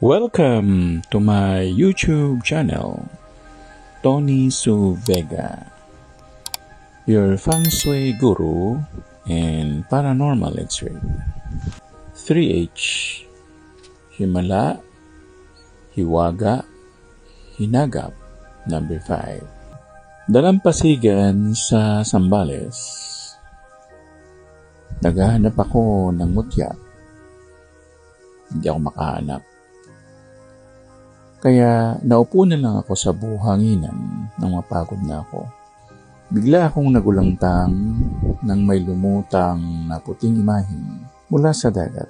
Welcome to my YouTube channel, Tony Su Vega, your feng shui guru and paranormal expert. 3H, Himala, Hiwaga, Hinagap. Number 5. Dalampasigan sa Sambales. Naghahanap ako ng mutya. Hindi ako makahanap. Kaya naupo na lang ako sa buhanginan nang mapagod na ako. Bigla akong nagulangtang nang may lumutang na puting imahen mula sa dagat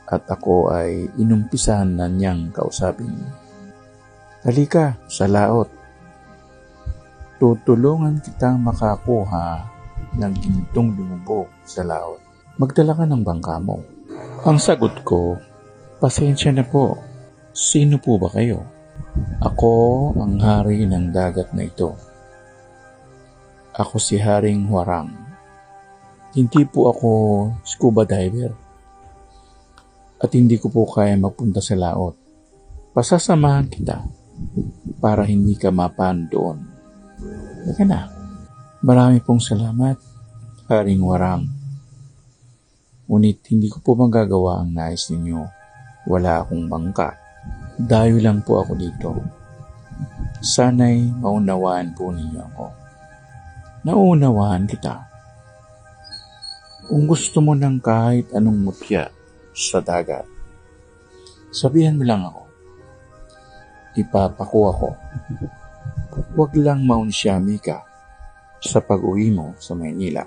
at ako ay inumpisahan na niyang kausapin. Halika sa laot. Tutulungan kitang makakuha ng gintong lumubog sa laot. Magdala ka ng bangka mo. Ang sagot ko, pasensya na po. Sino po ba kayo? Ako ang hari ng dagat na ito. Ako si Haring Huarang. Hindi po ako scuba diver. At hindi ko po kaya magpunta sa laot. Pasasamahan kita para hindi ka mapan doon. Ika na. Marami pong salamat, Haring Huarang. Ngunit hindi ko po magagawa ang nais ninyo. Wala akong bangka. Dayo lang po ako dito. Sana'y maunawaan po ninyo ako. Naunawaan kita. Kung gusto mo ng kahit anong mutya sa dagat, sabihan mo lang ako. Ipapakuha ko. Huwag lang maunsyami ka sa pag-uwi mo sa Maynila.